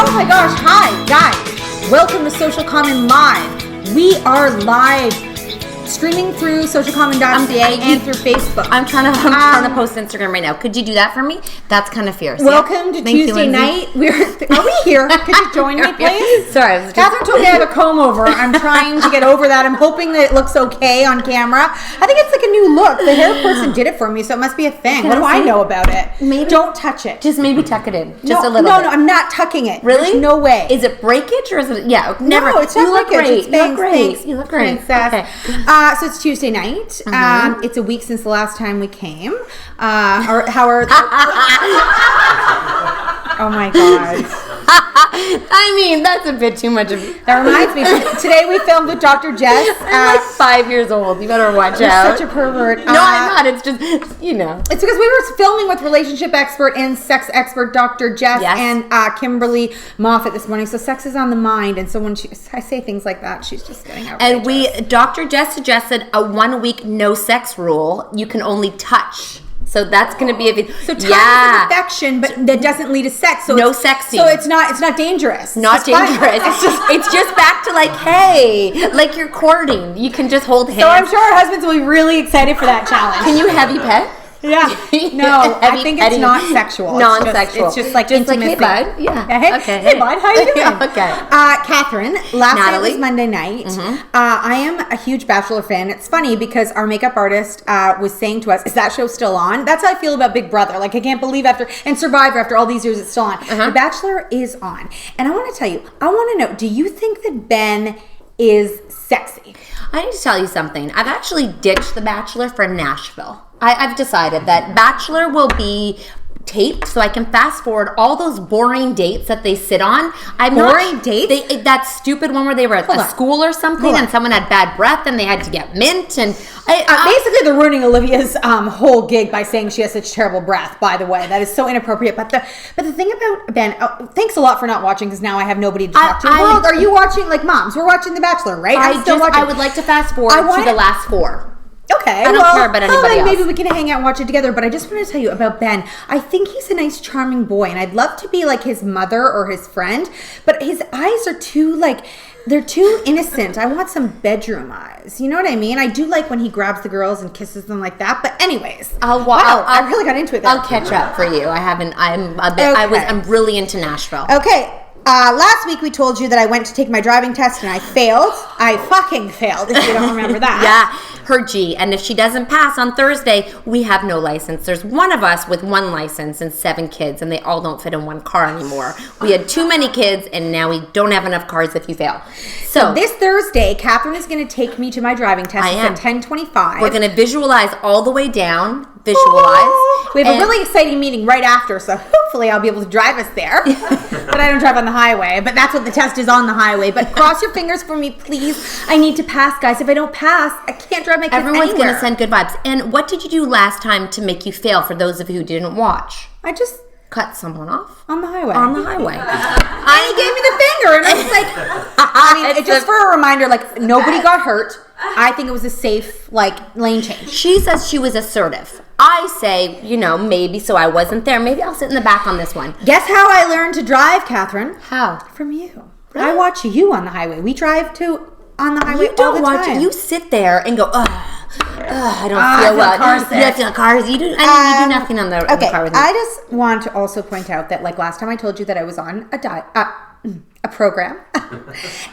Oh my gosh, hi guys. Welcome to Social Common Live. We are live streaming through socialcommon.ca and through Facebook. I'm trying to post Instagram right now. Could you do that for me? That's kind of fierce. Welcome to Tuesday night. Are we here? Could you join me, please? Sorry. Catherine told me I have a comb over. I'm trying to get over that. I'm hoping that it looks okay on camera. I think it's like a new look. The hair person did it for me, so it must be a thing. What do I know about it? Maybe. Don't touch it. Just maybe tuck it in. Just a little bit. No, I'm not tucking it. Really? There's no way. Is it breakage or is it? Yeah, never. No, it's not breakage. You look great. You look great. Princess. Okay. So it's Tuesday night. It's a week since the last time we came. Oh my God. I mean, that's a bit too much of. That reminds me. Today we filmed with Dr. Jess. I'm like 5 years old. You better watch You're out. Such a pervert. No, I'm not. It's just, you know. It's because we were filming with relationship expert and sex expert Dr. Jess and Kimberly Moffat this morning. So sex is on the mind, and so when I say things like that, she's just getting outrageous. And Dr. Jess suggested a 1 week no sex rule. You can only touch. So that's going to be so touch is affection, but that doesn't lead to sex. So no sexing. So it's not dangerous. Not dangerous. It's just back to like, hey, like you're courting. You can just hold hands. So I'm sure our husbands will be really excited for that challenge. Can you heavy pet? Yeah. No, I think it's not sexual. Non-sexual. It's just like intimacy. Like, hey, bud. Yeah. Hey, okay. Hey, bud. How you doing? Okay. Catherine, last night was Monday night. Mm-hmm. I am a huge Bachelor fan. It's funny because our makeup artist was saying to us, is that show still on? That's how I feel about Big Brother. Like, I can't believe and Survivor, after all these years, it's still on. The Bachelor is on. And I want to tell you, I want to know, do you think that Ben is sexy? I need to tell you something. I've actually ditched The Bachelor for Nashville. I've decided that Bachelor will be taped so I can fast forward all those boring dates that they sit on. Dates? That stupid one where they were at school or something and someone had bad breath and they had to get mint. And basically they're ruining Olivia's whole gig by saying she has such terrible breath, by the way. That is so inappropriate. But the thing about Ben, thanks a lot for not watching because now I have nobody to talk to. Are you watching, like moms? We're watching The Bachelor, right? I would like to fast forward to the last 4. Okay, I don't care about anybody else. Maybe we can hang out and watch it together. But I just want to tell you about Ben. I think he's a nice, charming boy, and I'd love to be like his mother or his friend. But his eyes are they're too innocent. I want some bedroom eyes. You know what I mean? I do like when he grabs the girls and kisses them like that. But anyways, I really got into it there. I'll catch up for you. I haven't. I'm really into Nashville. Okay. Last week we told you that I went to take my driving test and I failed. I fucking failed, if you don't remember that. Yeah, her G. And if she doesn't pass on Thursday, we have no license. There's one of us with 1 license and 7 kids, and they all don't fit in 1 car anymore. We had too many kids, and now we don't have enough cars if you fail. So this Thursday, Catherine is going to take me to my driving test. At 10:25. We're going to visualize all the way down. We have a really exciting meeting right after, so hopefully I'll be able to drive us there. But I don't drive on the highway, but that's what the test is, on the highway. But cross your fingers for me, please. I need to pass, guys. If I don't pass, I can't drive my kids Everyone's anywhere. going to send good vibes. And what did you do last time to make you fail, for those of you who didn't watch? I just cut someone off. On the highway. On the highway. And he gave me the finger, and I was like, just for a reminder, like, nobody got hurt. I think it was a safe, lane change. She says she was assertive. I say, maybe so I wasn't there. Maybe I'll sit in the back on this one. Guess how I learned to drive, Catherine? How? From you. Really? I watch you on the highway. We drive on the highway all the time. You don't watch it. You sit there and go, I don't feel well. I feel cars. You do nothing on the car with me. I just want to also point out that, last time I told you that I was on a program.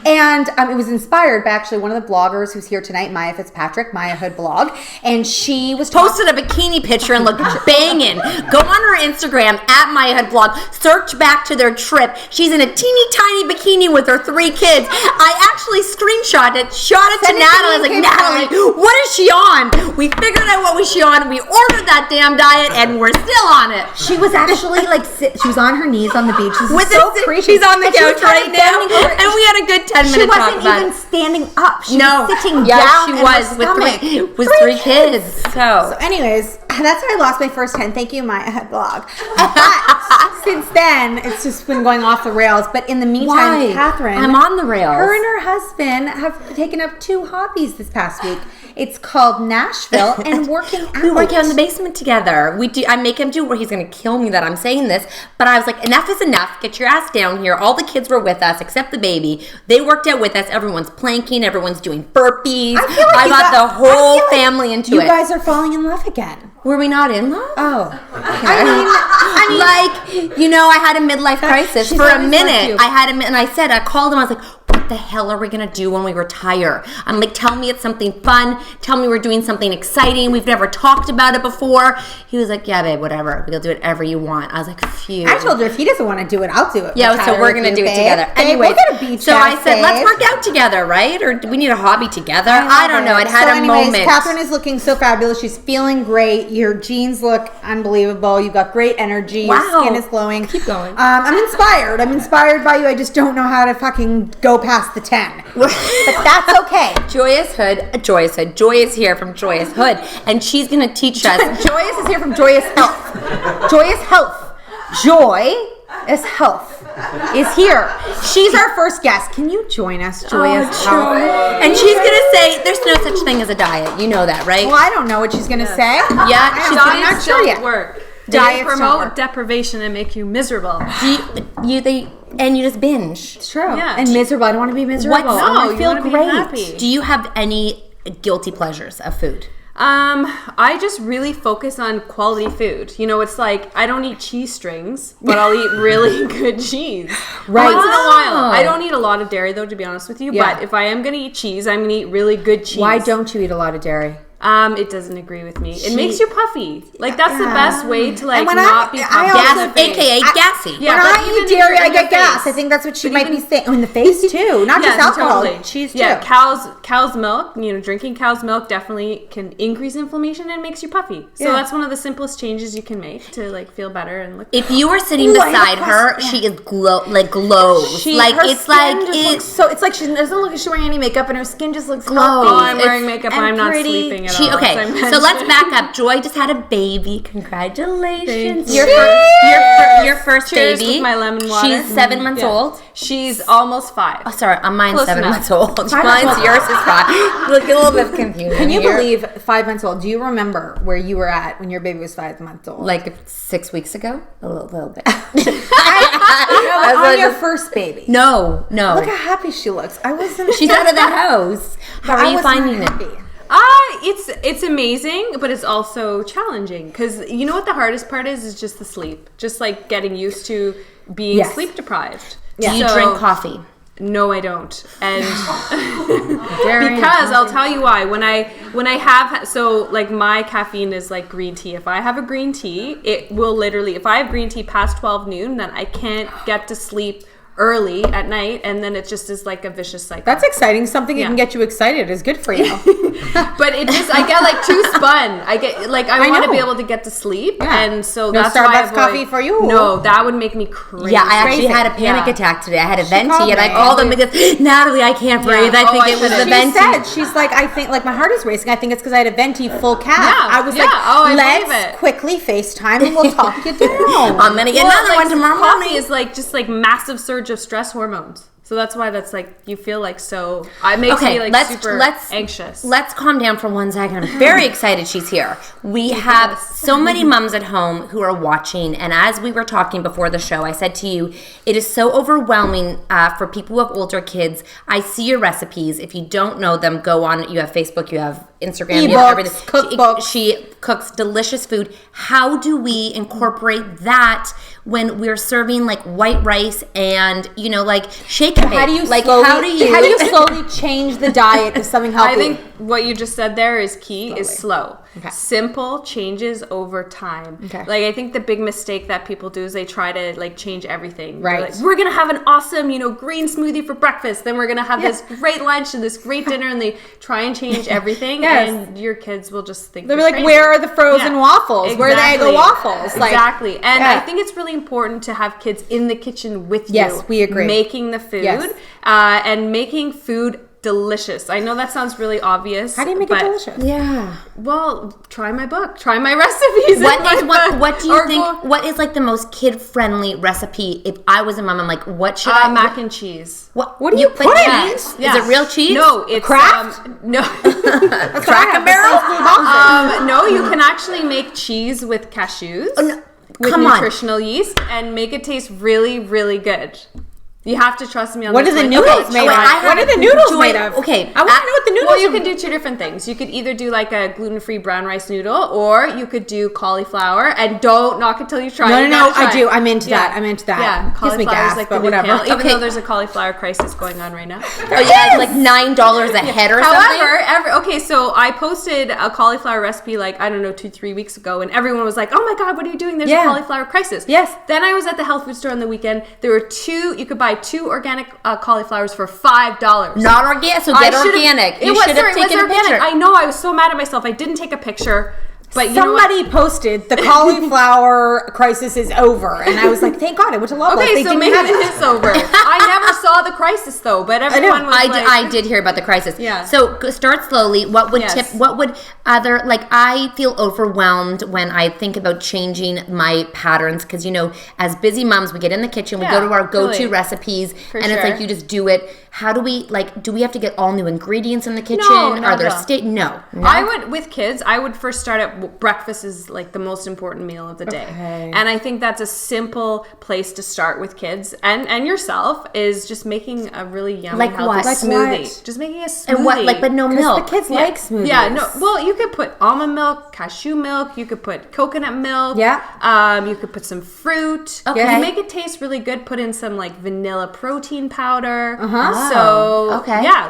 And it was inspired by actually one of the bloggers who's here tonight, Maya Fitzpatrick, Maya Hood Blog. And she was posted a bikini picture and looked banging. Go on her Instagram at Maya Hood Blog. Search back to their trip. She's in a teeny tiny bikini with her 3 kids. I actually screenshot it, shot it to Natalie. I was like, Natalie, what is she on? We figured out what was she on. We ordered that damn diet and we're still on it. She was actually she was on her knees on the beach. This is so creepy. She's on the couch right now, and we had a good 10 minutes talk about it. She wasn't even standing up. She was sitting down. She was with 3 kids. So anyways, that's how I lost my first 10. Thank you, Maya Head Blog. But since Ben, it's just been going off the rails. But in the meantime, Why? Catherine, I'm on the rails. Her and her husband have taken up 2 hobbies this past week. It's called Nashville and working out. We work out in the basement together. We do. I make him do where he's going to kill me that I'm saying this, but I was like, enough is enough. Get your ass down here. All the kids were with us except the baby. They worked out with us. Everyone's planking. Everyone's doing burpees. I got the whole family into it. You guys are falling in love again. Were we not in love? Oh, I mean, like, you know, I had a midlife crisis for a minute. I called him. I was like, what the hell are we going to do when we retire? I'm like, tell me it's something fun. Tell me we're doing something exciting. We've never talked about it before. He was like, yeah, babe, whatever. We'll do whatever you want. I was like, phew. I told her if he doesn't want to do it, I'll do it. Yeah, so we're going to do it together. Anyway, we'll get a beach so I said, let's work out together, right? Or do we need a hobby together? I don't know. It had a moment. Catherine is looking so fabulous. She's feeling great. Your jeans look unbelievable. You've got great energy. Wow. Your skin is glowing. Keep going. I'm inspired. I'm inspired by you. I just don't know how to fucking go past the 10. But that's okay. Joy is here from Joyous Hood, and she's going to teach us. Joyous is here from Joyous Health. Joyous Health. Joyous Health is here. She's our first guest. Can you join us, Joyous Health? And she's going to say, there's no such thing as a diet. You know that, right? Well, I don't know what she's going to say. Yeah, I'm not sure yet. Work. Diets They promote deprivation and make you miserable. And you just binge. It's true. Yeah. And miserable. I don't want to be miserable. What? I want to you feel wanna be great. happy. Do you have any guilty pleasures of food? I just really focus on quality food. You know, it's like I don't eat cheese strings, but I'll eat really good cheese. Right. Once in a while. I don't eat a lot of dairy though, to be honest with you. Yeah. But if I am gonna eat cheese, I'm gonna eat really good cheese. Why don't you eat a lot of dairy? It doesn't agree with me. It makes you puffy. Like that's the best way to like when not be puffy. AKA gassy. Yeah, when but I even eat dairy, in I your get gas. face. I think that's what she might be saying. Oh, in the face too, not just alcohol, cheese too. Yeah, cow's milk. You know, drinking cow's milk definitely can increase inflammation and makes you puffy. So that's one of the simplest changes you can make to like feel better and look. If you were sitting beside her, she is glows. So it's like she doesn't look like she's wearing any makeup, and her skin just looks glowy. Oh, I'm wearing makeup and I'm not sleeping at all. Okay, so let's back up. Joy just had a baby. Congratulations. Thank Your first Cheers baby. with my lemon water. She's 7 months old. She's almost 5. Oh, sorry. Mine's Close 7 enough. months old. months Mine's old. yours is 5. Look, a little bit confusing. Can you here. believe 5 months old? Do you remember where you were at when your baby was 5 months old? Like 6 weeks ago? A little bit. on your first baby. No. Look how happy she looks. I wasn't. She's out of the house. How are you finding it? It's amazing, but it's also challenging because you know what the hardest part is just the sleep. Just like getting used to being sleep deprived. Do you drink coffee? No, I don't. And because I'll tell you why. When I have like my caffeine is like green tea. If I have a green tea, it will literally, if I have green tea past 12 noon, then I can't get to sleep early at night, and then it just is like a vicious cycle. That's exciting. Something that can get you excited is good for you. But it just, I get like too spun. I get like I want to be able to get to sleep, and so no that's Starbucks why I avoid, coffee for you. No, that would make me crazy. Yeah, I actually had a panic attack today. I had a venti, and I called called them because Natalie, I can't breathe. I think it was the venti. She's like, I think like my heart is racing. I think it's because I had a venti full calf. Yeah, I was let's quickly FaceTime and we'll talk you down. I'm gonna get another one tomorrow morning. Coffee is like just like massive surge of stress hormones. So that's why that's like you feel like so. It makes me like super anxious. Let's calm down for 1 second. I'm very excited she's here. We have so many moms at home who are watching, and as we were talking before the show, I said to you, it is so overwhelming for people who have older kids. I see your recipes. If you don't know them, go on. You have Facebook, you have Instagram, you have everything. Cookbooks. She cooks delicious food. How do we incorporate that when we're serving like white rice and like shake and bake? How do you slowly change the diet to something healthy? I think what you just said there is key. Is slow. Okay. Simple changes over time. Okay. Like I think the big mistake that people do is they try to like change everything. Right. Like, we're gonna have an awesome, green smoothie for breakfast. Then we're gonna have this great lunch and this great dinner, and they try and change everything. And your kids will just think they're like, crazy. Where are the frozen waffles? Exactly. Where are the Eggo waffles? Exactly. And I think it's really important to have kids in the kitchen with you. Yes, we agree. Making the food and making food delicious. I know that sounds really obvious. How do you make it delicious? Yeah. Well, try my book. Try my recipes. What do you think? What is like the most kid friendly recipe? If I was a mom, I'm like, what should I? Mac and cheese. What do you put in it? Is it real cheese? No, it's Kraft? No. Cracker Barrel? No, you can actually make cheese with cashews. Oh, no. With Come on. nutritional yeast and make it taste really, really good. You have to trust me on What this are the one. noodles made of? What are the noodles made of? Okay. I want to know what the noodles Well, you can do two different things. You could either do like a gluten-free brown rice noodle, or you could do cauliflower. And don't knock it till you try it. No, I do. I'm into that. I'm into that. Yeah, Gives me cauliflower gas, is like but the new whatever. kale, even though there's a cauliflower crisis going on right now. Oh yeah, it's like $9 a head or something. Okay, so I posted a cauliflower recipe like, I don't know, 2-3 weeks ago, and everyone was like, oh my God, what are you doing? There's a cauliflower crisis. Yes. Then I was at the health food store on the weekend. There were you could buy 2 organic cauliflowers for $5. Not organic, so get organic. You should have taken a picture. I know, I was so mad at myself. I didn't take a picture. But somebody posted the cauliflower crisis is over, and I was like, "Thank God!" I went to Loblaws. Okay, so maybe it is over. I never saw the crisis though, but everyone was I did hear about the crisis. Yeah. So start slowly. What would I feel overwhelmed when I think about changing my patterns, because as busy moms, we get in the kitchen, we go to our go-to recipes, and it's like you just do it. How do we do we have to get all new ingredients in the kitchen? Are there No. I would, with kids, I would first start at breakfast is like the most important meal of the day. Okay. And I think that's a simple place to start with kids and yourself, is just making a really yummy, healthy smoothie. What? Just making a smoothie. And what? But no milk. The kids like smoothies. Yeah, no. Well, you could put almond milk, cashew milk. You could put coconut milk. Yeah. You could put some fruit. Okay. You make it taste really good. Put in some like vanilla protein powder. So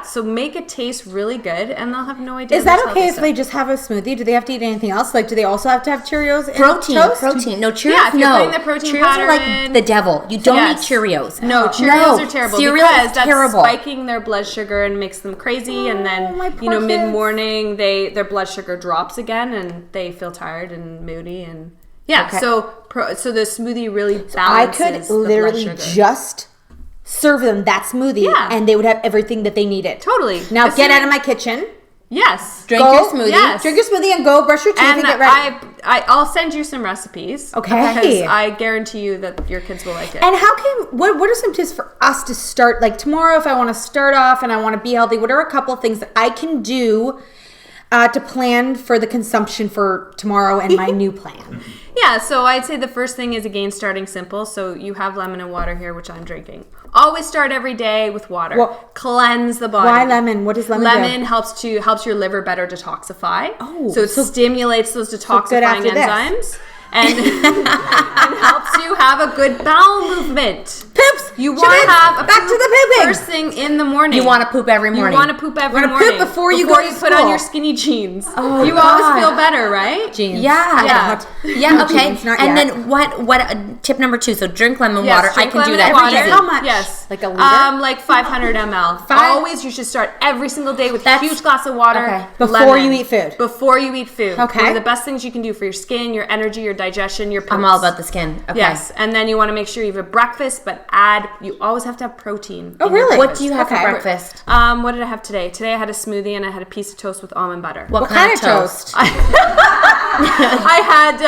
so make it taste really good, and they'll have no idea. Is that okay if they just have a smoothie? Do they have to eat anything else? Like, do they also have to have Cheerios? Protein. No, Cheerios. Yeah, if you're putting the protein Cheerios powder are like in. the devil. You don't eat Cheerios. No, Cheerios are terrible. Cereal because is that's terrible. Spiking their blood sugar and makes them crazy, and then mid morning their blood sugar drops again, and they feel tired and moody, and so the smoothie really balances. I could literally the blood sugar. just serve them that smoothie, and they would have everything that they needed. Totally. Now get out of my kitchen. Yes. Drink your smoothie. Yes. Drink your smoothie and go brush your teeth and get ready. I'll send you some recipes. Okay. Because I guarantee you that your kids will like it. And what are some tips for us to start? Like tomorrow, if I want to start off and I want to be healthy, what are a couple of things that I can do to plan for the consumption for tomorrow and my new plan? Yeah, so I'd say the first thing is, again, starting simple. So you have lemon and water here, which I'm drinking. Always start every day with water. Well, cleanse the body. Why lemon? What does lemon do? Lemon helps your liver better detoxify. Oh. So it stimulates those detoxifying enzymes. And helps you have a good bowel movement. Poops. You want to have back to the pooping first thing in the morning. You want to poop every morning. You want to poop every morning. Poop before you go to put on your skinny jeans. Oh, you always feel better, right? Jeans. Yeah. Okay. Jeans, not and yet. then what? Tip number 2. So drink lemon water. Drink I can do that. Water. How much? Yes. Like a liter? Like 500 ml. Always, you should start every single day with a huge glass of water. Okay. Before you eat food. Before you eat food. Okay. One of the best things you can do for your skin, your energy, your digestion, your poops. I'm all about the skin. Okay. Yes. And then you want to make sure you have a breakfast, but you always have to have protein. Oh, really? What do you have for breakfast? What did I have today? Today I had a smoothie and I had a piece of toast with almond butter. What kind of toast? I had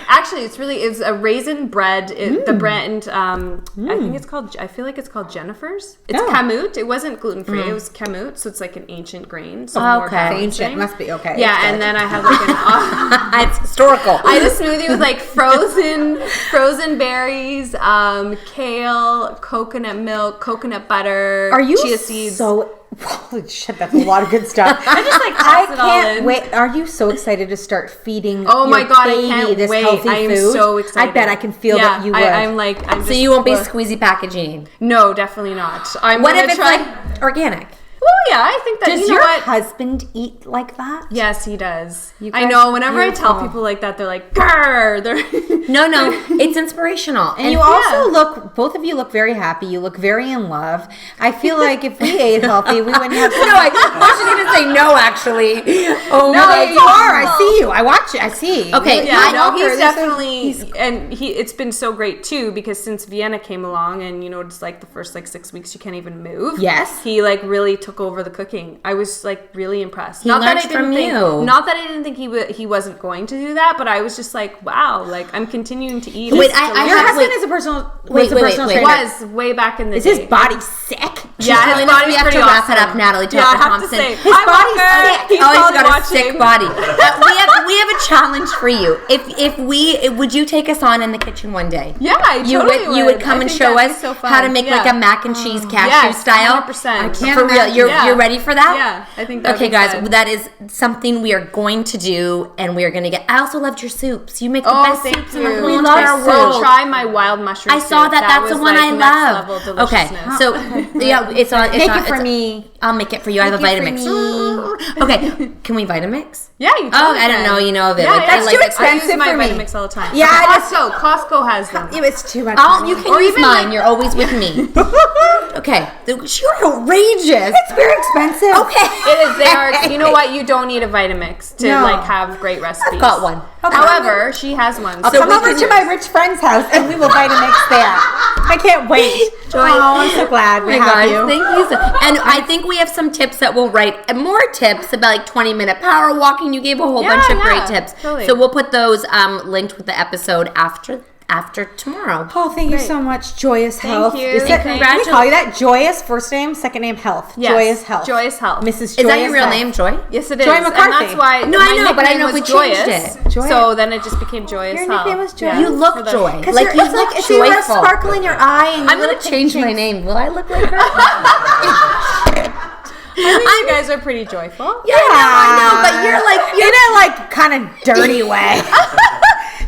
actually it's a raisin bread. The brand I feel like it's called Jennifer's. It's Kamut. It wasn't gluten free. It was Kamut, so it's like an ancient grain. So more ancient must be okay. Yeah, and then I had like it's historical. I had a smoothie with like frozen berries, kale, coconut milk, coconut butter, chia seeds. Holy shit, that's a lot of good stuff. I just like toss it all in. Wait. Are you so excited to start feeding baby I can't this wait. Healthy I am food? So excited. I bet I can feel that you would. I'm so you won't be squeezy packaging? No, definitely not. What if it's like organic? Well, yeah, I think that does your husband eat like that? Yes, he does. I know. Whenever I tell people like that, they're like, "Grr!" No, it's inspirational. And you also both of you look very happy. You look very in love. I feel like if we ate healthy, we wouldn't have. I shouldn't even say no. Actually, you are. I see you. I watch it. I see. Okay, yeah, I know he's definitely, it's been so great too, because since Vienna came along, and it's like the first 6 weeks you can't even move. Yes, he really took over over the cooking. I was like really impressed. Not that I didn't think he wasn't going to do that, but I was just like, wow, like I'm continuing to eat. Wait, your husband is a personal. Wait. Was way back in the day. Is his body sick? Yeah, his body's we have pretty to wrap awesome. it up, Natalie. Yeah, I have to say, his body's sick. He's He's got watching. a sick body. We have a challenge for you. Would you take us on in the kitchen one day? Yeah, I totally would. You would come and show us how to make like a mac and cheese cashew style. 100%. I can't For real, imagine. you're ready for that? Yeah, I think that. Okay, guys, that is something we are going to do, and we are going to get. I also loved your soups. You make the best soups in the whole We entire world. So try my wild mushroom. I saw that. That's the one I love. Okay, so yeah, it's on. Make it for me. I'll make it for you. I have a Vitamix. Okay, can we Vitamix? Yeah, you. I don't know. You know of it. Yeah, that's too expensive I use my for me. Vitamix all the time. Yeah, Costco has them. It was too much. You can use mine. You're always with me. Okay, you're outrageous. It's very expensive. Okay, It is. They are. You know what? You don't need a Vitamix to No. have great recipes. I've got one. However, she has one. I'll come over to my rich friend's house and we will Vitamix there. I can't wait. Joy. Oh, I'm so glad we have you. Thank you. And I think we have some tips that we'll write. And more tips about like 20-minute power walking. You gave a whole bunch of great tips. Totally. So we'll put those linked with the episode after tomorrow. Oh, thank you so much, Joyous Health. you. Is that, Thank can you. we call you that? Joyous, first name, second name, Health. Yes. Joyous Health. Joyous Health. Mrs. Is Joyous that your real Health. name, Joy? Yes, it is. Joy McCarthy. And that's why. No, I my know, but I nickname know we was changed Joyous. it. Joyous. So then it just became Joyous Your Health. nickname was Joyous. You look Joy. Because Like you it's look like if you have joyful. sparkle in your eye. And I'm gonna change my name. Will I look like her? You guys are pretty joyful. Yeah, I know, but you're in a like kind of dirty way.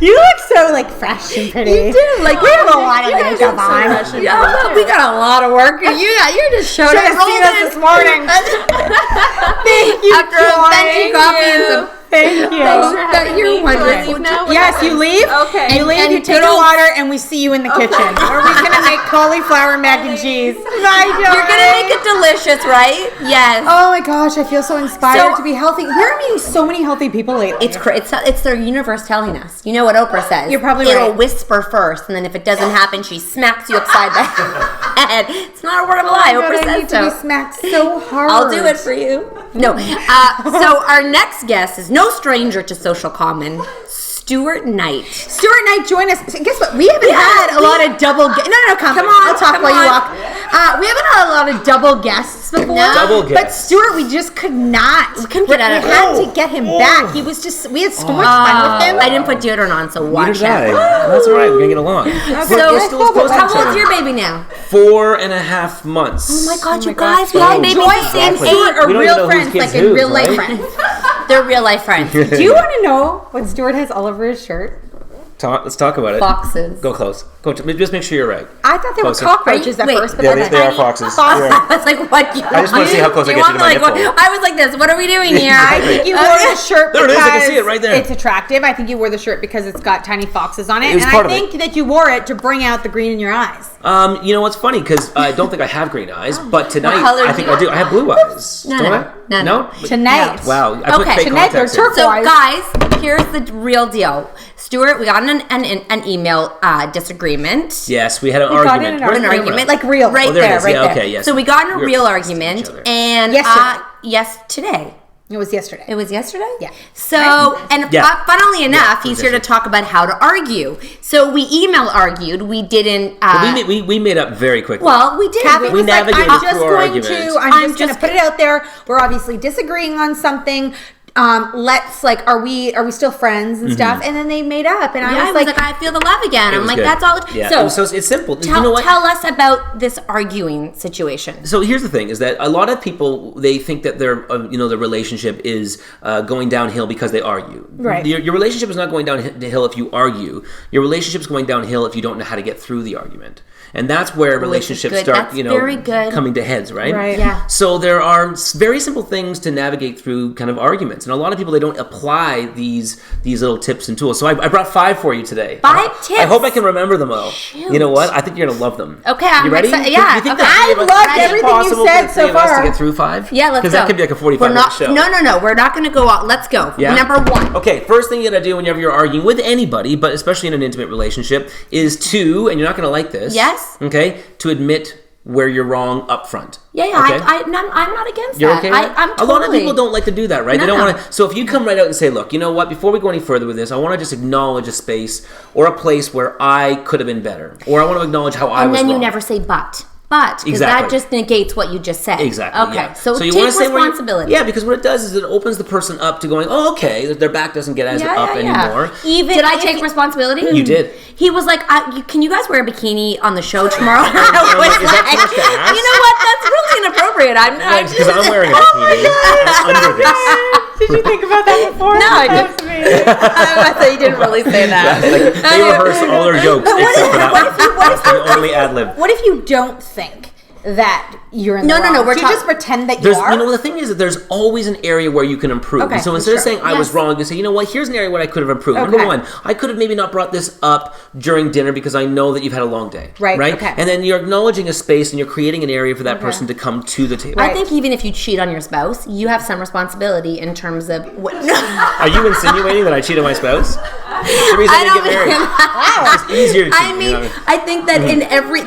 You look so like fresh and pretty. You do. Like we have a lot of makeup on. Yeah, look, we got a lot of work. You're just showing Should have seen us this morning. Thank you, After a venti coffee and some. Thank you. You're wonderful. Yes, you leave. Okay. You leave. And You take good the old- water, and we see you in the kitchen. Or we're gonna make cauliflower mac and cheese. Bye, Joy. You're gonna make it delicious, right? Yes. Oh my gosh, I feel so inspired So- to be healthy. We're meeting so many healthy people lately. It's their universe telling us. You know what Oprah says? You're probably It'll right. whisper first, and then if it doesn't happen, she smacks you upside the head. It's not a word of a lie. Oh my Oprah God, I says need to be so. smacked so hard. I'll do it for you. No. So our next guest is no stranger to social common, Stuart Knight. Stuart Knight, join us. Guess what? We haven't had a lot of double. No, come on. I'll talk while you walk. We haven't had a lot of double guests before. No. Double But guests. Stuart, we just could not. We couldn't get out of We it. had to get him back. He was just. We had so much fun with him. I didn't put deodorant on, so Neither watch did I. out. That's all right. We're gonna get along. So, how old's your baby now? 4.5 months. Oh my God, you God. guys, we all babies Joy the and same exactly. Stuart age. are We don't even real know whose friends, kid's like in whose, real life right? friends. They're real life friends. Do you want to know what Stuart has all over his shirt? Let's talk about it. Foxes. Go close. Just make sure you're right. I thought they Closer. were cockroaches at Wait. first, but Yeah, then they are foxes. I was like, what? Do you I just want to see how close I get you to my nipple. I was like this. What are we doing here? I think you wore the shirt There it because is, I can see it right there. it's attractive. I think you wore the shirt because it's got tiny foxes on it. It was And part I of it. think that you wore it to bring out the green in your eyes. You know what's funny? Because I don't think I have green eyes, but tonight color I do think you I do. I have blue eyes. No, Don't no. I? No. Tonight. Wow. I put Okay, fake tonight they're contacts in. turquoise. So, guys, here's the real deal. Stuart, we got an email disagreement. Yes, we had an got argument. in an Where's An the camera? argument, Like real. right Oh, there it there, is. right Yeah, there. okay, yes. So we got in a We were real next to each argument, other. and Yesterday. today. It was yesterday. It was yesterday? Yeah. So, and Yeah. funnily enough, it he's was here to talk about how to argue. So we email argued. We didn't. We made up very quickly. Well, we did. Kathy We was like, navigated I'm through just our going argument. to, I'm just going to put it out there. We're obviously disagreeing on something. Let's like, are we still friends and stuff? And then they made up, and I was like, I feel the love again. I'm was like, good. that's all. Yeah. So, it's simple. tell, you know what? tell us about this arguing situation. So here's the thing: is that a lot of people they think that their the relationship is going downhill because they argue. Right. Your relationship is not going downhill if you argue. Your relationship is going downhill if you don't know how to get through the argument. And that's where relationships good. start, That's very good. coming to heads, right? Right. Yeah. So there are very simple things to navigate through kind of arguments, and a lot of people they don't apply these little tips and tools. So I brought 5 for you today. 5 tips. I hope I can remember them all. Shoot. You know what? I think you're gonna love them. Okay, I'm you ready? excited. Yeah, You think okay. that I've loved everything you've possible said for so three of us far. to get through 5? Yeah, let's go. Because that could be like a 45-minute show. No. We're not going to go out. Let's go. Yeah? Number 1. Okay, first thing you gotta do whenever you're arguing with anybody, but especially in an intimate relationship, is to, and you're not gonna like this. Yes? Okay, to admit where you're wrong up front. Yeah, Okay? I'm not against You're that. okay with that? I'm totally... A lot of people don't like to do that, right? They don't No. want to. So if you come right out and say, look, you know what? Before we go any further with this, I want to just acknowledge a space or a place where I could have been better, or I want to acknowledge how I was wrong. And then you never say but. Because that just negates what you just said. Exactly. Okay. Yeah. So you take wanna say responsibility. Yeah, because what it does is it opens the person up to going, oh, okay, their back doesn't get as up anymore. Did I take responsibility? You did. He was like, can you guys wear a bikini on the show tomorrow? I Is that too much to ask? You know what? That's really inappropriate. Because I'm wearing a bikini under this. Did you think about that before? No, I didn't. I thought you didn't really say that. They rehearse all their jokes except for that one. That's the only ad lib. What if you don't think that you're in the wrong? No, we're Do you just pretend that you are? You know, the thing is that there's always an area where you can improve. Okay, And so instead of saying I was Yes. wrong, you say, you know what, here's an area where I could have improved. Okay. Number one, I could have maybe not brought this up during dinner because I know that you've had a long day. Right, okay. And then you're acknowledging a space and you're creating an area for that person to come to the table. I think even if you cheat on your spouse, you have some responsibility in terms of what. Are you insinuating that I cheat on my spouse? The reason I didn't get married. It's easier to cheat. I mean, I think that in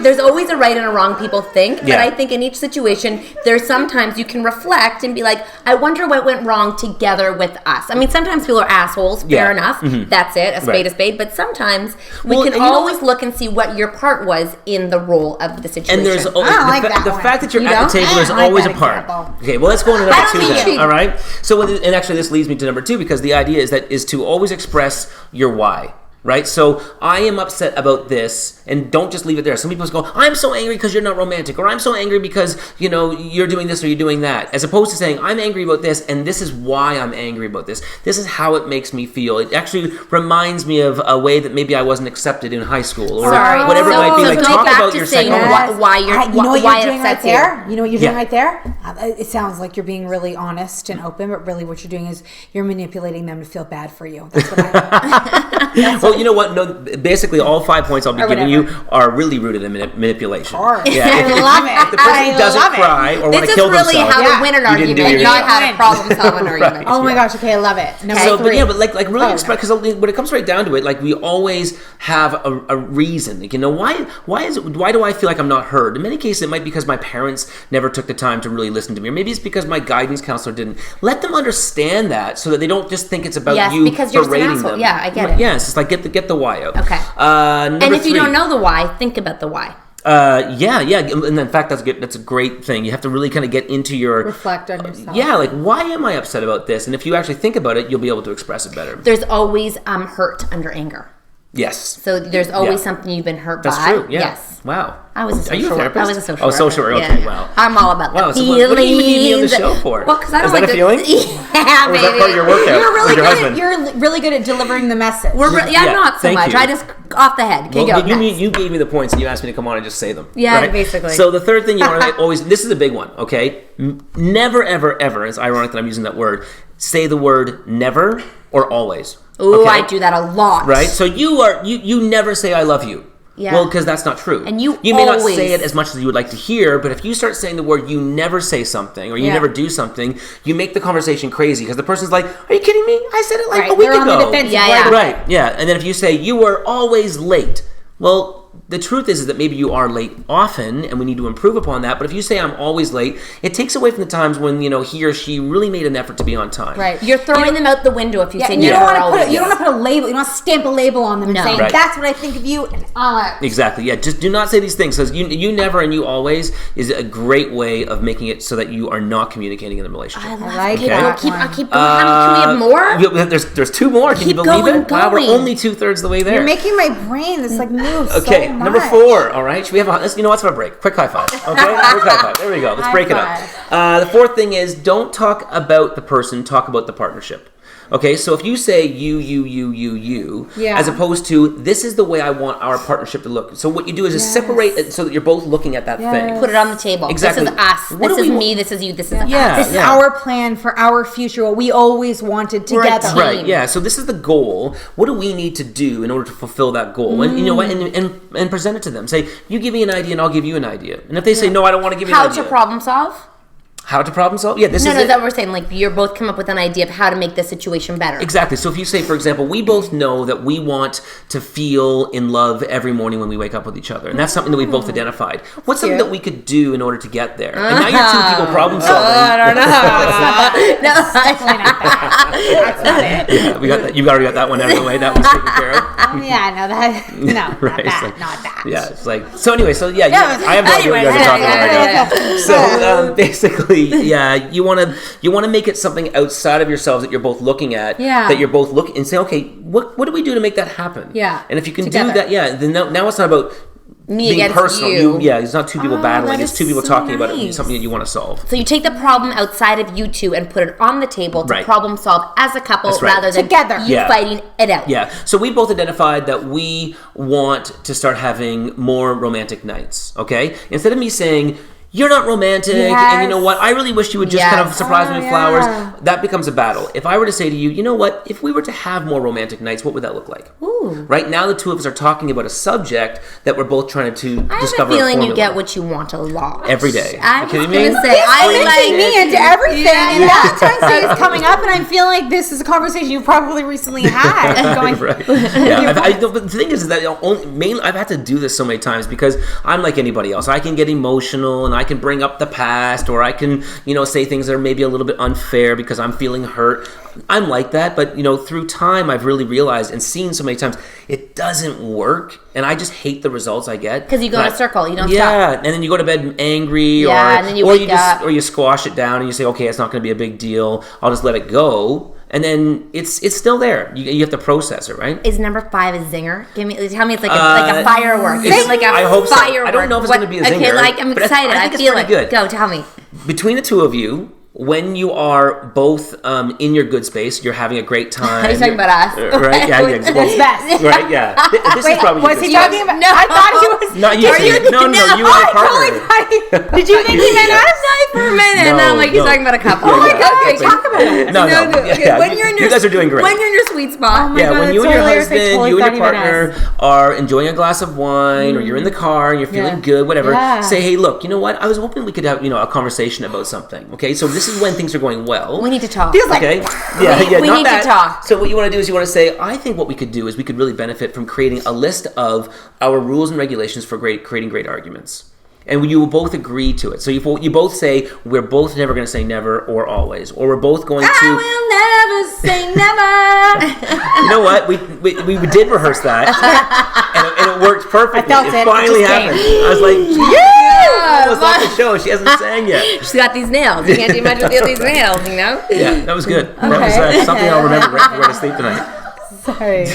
there's always a right and a wrong people think, but Yeah. I think in each situation, there's sometimes you can reflect and be like, I wonder what went wrong together with us. I mean, sometimes people are assholes, fair Yeah. enough, that's it, a spade Right. a spade, but sometimes we Well, can and you know always look and see what your part was in the role of the situation. And there's always, I don't like that the one. fact that you're You at don't? the table, I there's don't like always a that part. example. Okay, well, let's go into number I don't two mean then. cheating. All right. So, and actually, this leads me to number two because the idea is to always express your why. Right? So I am upset about this, and don't just leave it there. Some people just go, I'm so angry because you're not romantic, or I'm so angry because, you know, you're doing this or you're doing that. As opposed to saying, I'm angry about this, and this is why I'm angry about this. This is how it makes me feel. It actually reminds me of a way that maybe I wasn't accepted in high school, or whatever it might be. Like, go talk back about to your saying psychology. why you're You know what why you're it doing right upsets you. there? You know what you're doing Yeah. right there? It sounds like you're being really honest and open, but really what you're doing is you're manipulating them to feel bad for you. That's what I Well, you know what? No, basically, all 5 points I'll be Or giving whatever. you are really rooted in manipulation. Sure. Yeah, I love if it. the person I doesn't love it. cry or want This to is kill really themselves, how to win an you didn't do argument, your not job. how to problem solve an argument. Oh my gosh, okay, I love it. Number So, three. but yeah, but like really express, no. because when it comes right down to it, like we always have a reason. Like, you know, why do I feel like I'm not heard? In many cases, it might be because my parents never took the time to really listen to me, or maybe it's because my guidance counselor didn't. Let them understand that, so that they don't just think it's about Yes, you because you're an berating asshole. them. Yeah, I get it. Yeah, it's just like get the why out. Okay. Number And if you three. don't know the why, think about the why. Yeah, and in fact, that's a great thing. You have to really kind of get into your Reflect on yourself. Yeah, like, why am I upset about this? And if you actually think about it, you'll be able to express it better. There's always hurt under anger. Yes, So there's always Yeah. something you've been hurt that's by. true. Yeah. Yes. Wow. I was a social Are you a worker. therapist? I was a social Oh, worker. social worker. Okay. Wow. I'm all about Wow. the So feelings. what do you need me on the show for? Well, because I don't Is like that a to- feeling? Yeah, Or was baby. that part of your workout? You're really with your good. husband? You're really good at delivering the message. Yeah, not so thank much. you. I just off the head. Okay, Well, go. next. you gave me the points, and you asked me to come on and just say them. Yeah, right? basically. So the third thing you want to always, this is a big one, okay? Never, ever, ever, it's ironic that I'm using that word, say the word never or always. Ooh, okay? I do that a lot. Right? So you never say I love you. Yeah. Well, because that's not true. And you may not always- say it as much as you would like to hear, but if you start saying the word you never say something or you Yeah. never do something, you make the conversation crazy because the person's like, are you kidding me? I said it like Right, a week they're ago. on the defensive Yeah, right yeah. away. Right, yeah. And then if you say, you were always late, well, the truth is that maybe you are late often, and we need to improve upon that. But if you say I'm always late, it takes away from the times when, you know, he or she really made an effort to be on time. Right. You're throwing them out the window if you say You never don't want to always. put you don't want to put a label. You don't want to stamp a label on them and No. say Right. that's what I think of you. And Exactly. Yeah. Just do not say these things. Because you never and you always is a great way of making it so that you are not communicating in the relationship. I love like it. that Keep one. going. Can we have more? There's two more. Can you Keep believe going, it? Wow, we're going. only 2/3 the way there. you're making my brain this like move. Okay, so number much. 4. All right, should we have you know what's a break? Quick high five. Okay, quick high five. There we go. Let's High break it five. up. The fourth thing is don't talk about the person. Talk about the partnership. Okay, so if you say you, Yeah. as opposed to this is the way I want our partnership to look. So what you do is just separate it so that you're both looking at that thing. Put it on the table. Exactly. This is us. What This do is we me. want- This is you. This is us. Yeah. This is our plan for our future. What we always wanted We're a together. team. Right, yeah. So this is the goal. What do we need to do in order to fulfill that goal? And you know what? And present it to them. Say, you give me an idea and I'll give you an idea. And if they say, no, I don't want to give you an How idea. to problem solve? How to problem solve? Yeah, this No, is it. that we're saying, like, you're both come up with an idea of how to make the situation better. Exactly. So if you say, for example, we both know that we want to feel in love every morning when we wake up with each other, and that's something that we've both identified. What's something that we could do in order to get there? And now you're two people problem solving. I don't know. That's definitely not that. That's not it. Yeah, we got that. You've already got that one out of the way. That one's taken care of. Yeah, no, Right, not it's that, like- not that. Yeah, it's like so. Anyway, so yeah, I have no idea what you guys are talking about right now. So basically, yeah, you want to make it something outside of yourselves that you're both looking at. Yeah. That you're both looking and say, okay, what do we do to make that happen? Yeah. And if you can Together. do that, yeah, then now it's not about Me being against personal. you. Yeah, it's not two people battling. that It's is two people so talking about nice. something that you want to solve. So you take the problem outside of you two and put it on the table to Right. problem solve as a couple That's right. rather than Together. you Yeah. fighting it out. Yeah. So we both identified that we want to start having more romantic nights. Okay. Instead of me saying, you're not romantic, and you know what? I really wish you would just kind of Yes. surprise me with yeah. flowers. That becomes a battle. If I were to say to you, you know what? If we were to have more romantic nights, what would that look like? Ooh. Right now, the two of us are talking about a subject that we're both trying to I have discover. a feeling you formula. get what you want a lot. Every day. I You was kidding going me? to say, I You're like making me into everything, and Yeah. Valentine's Day is coming up, and I feel like this is a conversation you've probably recently had. Going, Right. Yeah. But the thing is that mainly I've had to do this so many times because I'm like anybody else. I can get emotional and I can bring up the past, or I can, say things that are maybe a little bit unfair because I'm feeling hurt. I'm like that, but through time I've really realized and seen so many times it doesn't work, and I just hate the results I get because you go in a circle, you don't stop. Yeah, and then you go to bed angry, Yeah, or and then you or wake you just up. or you squash it down and you say, okay, it's not going to be a big deal. I'll just let it go, and then it's still there. You have to process it, right? Is number 5 a zinger? Tell me it's like a firework. Is it like a I hope so. firework? I don't know if it's going to be a zinger. Okay, like I'm but excited. I I think feel it's it. pretty good. Go, tell me. Between the two of you, when you are both in your good space, you're having a great time. He's talking about us. Right? Yeah, yeah. That's best. Right? Yeah. This is probably was your he good talking space. about? No. I thought he was. Not you. No, you and your partner. Did you think he meant us? For a minute, and No, I'm like, he's no. talking about a couple. Yeah, Oh my yeah. god, Okay, talk about it. No. Okay, Yeah, when you're in you guys are doing great. When you're in your sweet spot. my Yeah, God, when that's you and so your hilarious. I husband, totally you and thought your he meant partner are enjoying a glass of wine, or you're in the car and you're feeling good, whatever. Yeah. Say, hey, look, you know what? I was hoping we could have a conversation about something. Okay, so this is when things are going well. We need to talk. Feels like Okay. Yeah. we not need to that. talk. So what you want to do is you want to say, I think what we could do is we could really benefit from creating a list of our rules and regulations for creating great arguments. And you will both agree to it. So you both say, we're both never going to say never or always. Or we're both going to... I will never say never. You know what? We did rehearse that. and it worked perfectly. I felt it. It finally just happened. came. I was like, yeah! Almost off the show. She hasn't sang yet. She's got these nails. You can't do much without these nails, you know? Yeah, that was good. That was something I'll remember right before I go to sleep tonight. Sorry.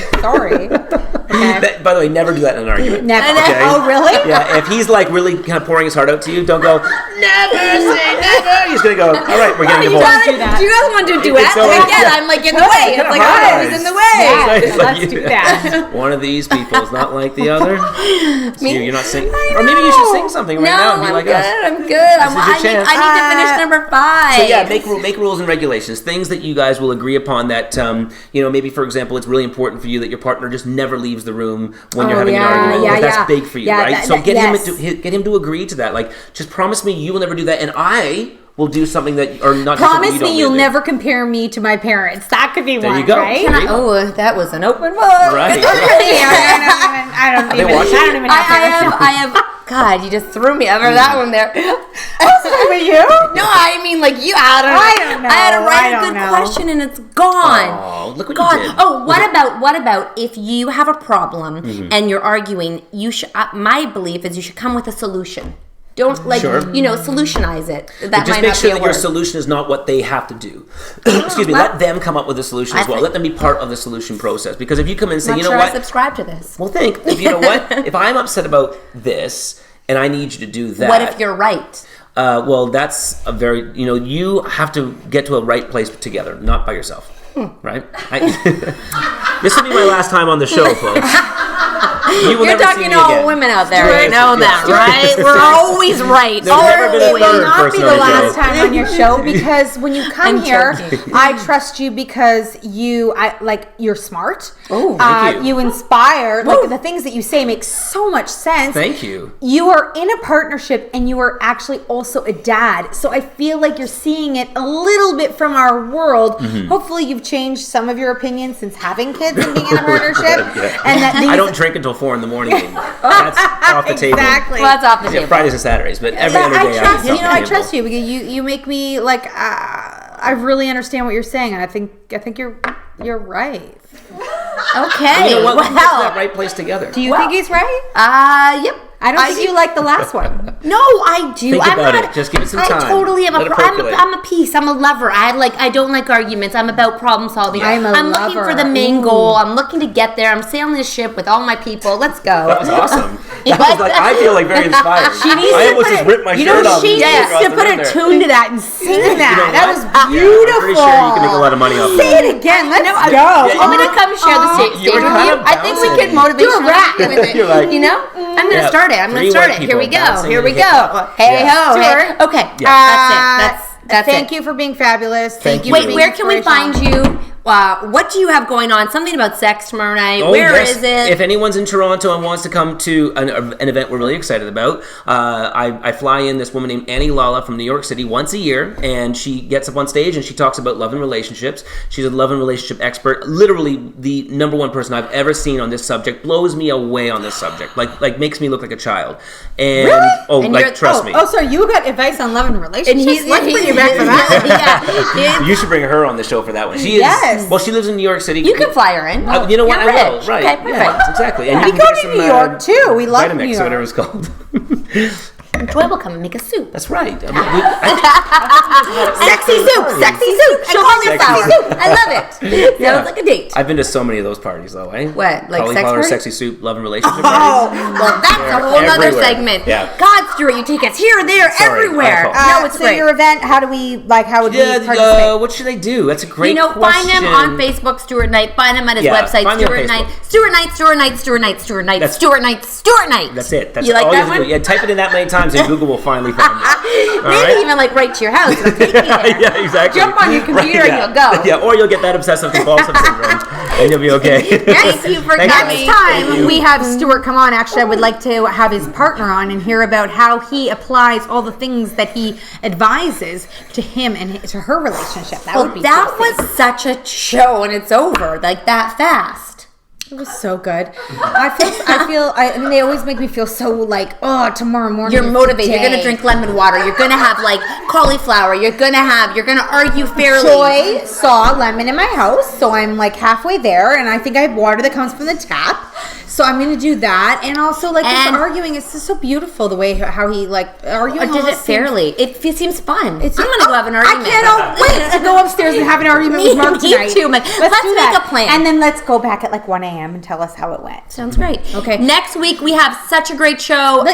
Okay. By the way, never do that in an argument. Never. Okay. Oh, really? Yeah, if he's like really kind of pouring his heart out to you, don't go, never say never. He's going to go, all right, we're getting a divorce. do that. Do you guys want to do a duet? so- Again, yeah. I'm like in the way. It's like, oh, he's in the way. Yeah, It's like let's do that. One of these people is not like the other. So Me? you're not singing. Or maybe you should sing something right now and be I'm like good. us. I'm good. This is your chance. I need to finish number 5. So yeah, make rules and regulations, things that you guys will agree upon. That maybe for example, it's really important for you that your partner just never leaves the room when you're having an argument. yeah, If that's yeah. big for you, Yeah, right? that- So get yes. him to agree to that. Like, just promise me you will never do that, and I will do something that or not. do something Promise you don't me you'll do. never compare me to my parents. That could be There one, you go. right? There you go. Oh, that was an open book. Right. I don't they even. watching? I don't even have I have. God, you just threw me over that one there. But you? No, I mean like you. I don't know. I had to I write a don't good know. question and it's gone. Oh, look what God. you did. Oh, what about if you have a problem Mm-hmm. and you're arguing? You should. My belief is you should come with a solution. Don't Sure. solutionize it. That Just might make not sure be a that your word. solution is not what they have to do. Excuse me. Let them come up with a solution as well. Let them be part of the solution process. Because if you come in and say, I'm you not know sure I what? subscribe to this. Well, think. If you know what? If I'm upset about this and I need you to do that. What if you're right? Well, that's a very, you have to get to a right place together, not by yourself. Right? This will be my last time on the show, folks. You will You're never see talking me to all again. women out there. Yes, I know that, yes. right? We're always right. There's never been a It will third not be person the on the last show. time on your show because when you come I'm here, joking. I trust you because you're smart. Oh, thank you. You inspire. Like the things that you say make so much sense. Thank you. You are in a partnership and you are actually also a dad. So I feel like you're seeing it a little bit from our world. Mm-hmm. Hopefully you've changed some of your opinions since having kids and being in a partnership. And that these, I don't drink until 4 a.m. That's off the table. Exactly. Well, that's off the Yeah, table. Fridays and Saturdays, but every But other day I trust it's off the I table. trust you because you make me like I really understand what you're saying, and I think you're right. Okay. You know what? We get to Well, that right place together. Do you think he's right? yep. I don't think you like the last one. No, I do. Think I'm about not, it. Just give it some I time. totally am. Let it I'm percolate. a peace. I'm a lover. I don't like arguments. I'm about problem solving. I'm a looking lover. for the main Ooh. goal. I'm looking to get there. I'm sailing this ship with all my people. Let's go. That was awesome. That was like, I feel like very inspired. I almost just ripped my shirt off. She and threw it needs across to the put room a there. tune to that and sing that. know That what? was Yeah, beautiful. I'm pretty sure you can make a lot of money off Say that. it again. Let's go. Yeah, I'm gonna come share the stage You were with kind you. of I think we bouncing. can motivation Do a rap. with it. You're like, you know, I'm gonna Yeah, start it. I'm gonna 3 start white it. Here we people go. bouncing Here we hip hop. go. Hey Yeah. ho. Hey. Stuart. Okay. Yeah. That's Thank it. you for being fabulous. Thank you. you. for Wait, being where can we find inspirational. you? What do you have going on? Something about sex tomorrow night. Oh, Where yes. is it? If anyone's in Toronto and wants to come to an event we're really excited about, I fly in this woman named Annie Lala from New York City once a year, and she gets up on stage and she talks about love and relationships. She's a love and relationship expert, literally the number one person I've ever seen on this subject. Blows me away on this subject, like makes me look like a child. And Really? oh, And like you're- trust me. Oh, so you got advice on love and relationships? Let's bring you back for that. Yeah. You should bring her on the show for that one. She is. Yes. Well, she lives in New York City. You can fly her in. You know what? You're I will. rich. Right. Okay, perfect. Yeah, exactly. And We you can go get to some, New York too. We love Vitamix, New York. whatever it's called. Joy will come and make a soup. That's right. I mean, Sexy soup. Sexy soup. She'll call me Sexy Sally. soup. I love it. Yeah. Sounds like a date. I've been to so many of those parties, though. Eh? What, like sex Cauliflower, parties? sexy soup, love and relationship Oh, parties. Well, that's a whole other everywhere. segment. Yeah. God, Stuart, you take us here, there, Sorry, everywhere. I No, it's so great. your event, how do we how would we participate? What should they do? That's a great You know, question. find him on Facebook, Stuart Knight. Find him at his Yeah, website, find me on Stuart Knight. Facebook. Stuart Knight, Stuart Knight, Stuart Knight, Stuart Knight, That's- Stuart Knight, Stuart Knight. That's it. That's you like all that you have to one? do. Yeah, type it in that many times and Google will finally find it. All Maybe right? even like right to your house. It'll take you there. Yeah, exactly. Jump on your computer and yeah. you'll go. Yeah, or you'll get that obsessive compulsive syndrome and you'll be okay. Thank you for Thank you. coming. Next time we have Stuart come on, actually, I would like to have his partner on and hear about how he applies all the things that he advises to him and to her relationship. That would be That juicy. was such a show, and it's over like that fast. It was so good. I mean, they always make me feel so like, oh, tomorrow morning. You're is motivated. You're today. gonna drink lemon water. You're gonna have like cauliflower. You're gonna argue fairly. Joy saw lemon in my house, so I'm like halfway there, and I think I have water that comes from the tap. So I'm gonna do that, and also like just And- arguing. It's just so beautiful the way how he like arguing. Did all it the same- fairly. It seems fun. I'm It's- gonna go have an argument. I cannot wait to go upstairs and have an argument with Mark Me tonight. too, Mike. Let's do make that. a plan. and then let's go back at like 1 a.m. and tell us how it went. Sounds great. Okay. Next week we have such a great show.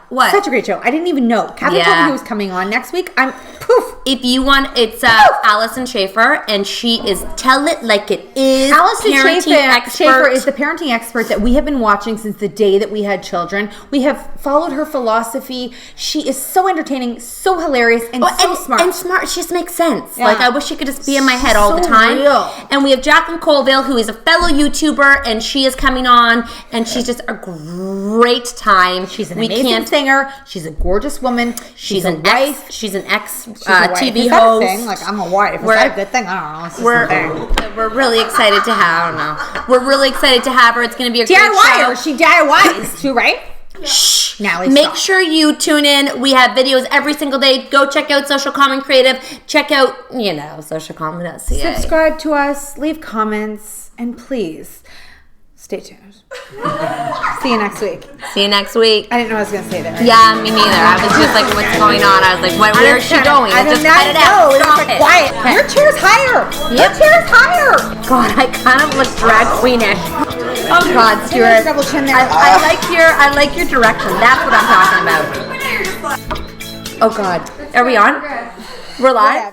What? Such a great show. I didn't even know. Catherine told me Yeah. he was coming on next week. I'm poof. If you want, it's Allison Schaefer, and she is Tell It Like It Is. Allison parenting Schaefer is the parenting expert that we have been watching since the day that we had children. We have followed her philosophy. She is so entertaining, so hilarious, and so smart. And smart. She just makes sense. Yeah. Like, I wish she could just be in my head all the So time. real. And we have Jacqueline Colville, who is a fellow YouTuber, and she is coming on, and she's just a great time. She's an amazing singer. She's a gorgeous woman. She's a an wife. She's an ex She's a wife. TV Is that a host. thing? Like I'm a wife. Is We're- that a good thing? I don't know. It's just a thing. We're really excited to have. I don't know. We're really excited to have her. It's going to be a great DIY-er. show. She DIYs too, right? Shh. Natalie, Make stop. sure you tune in. We have videos every single day. Go check out Social Common Creative. Check out, socialcommon.ca. Subscribe to us. Leave comments, and please stay tuned. See you next week. See you next week. I didn't know I was gonna say that. Yeah, me neither. I was just like, what's going on? I was like, where is she going? I Just did not cut it out. know. It was Stop like it. quiet. Okay. Your chair's higher. Your Yep. chair's higher. God, I kind of look drag queenish. Oh God, Stuart. Double chin there. I like your direction. That's what I'm talking about. Oh God, are we on? We're live.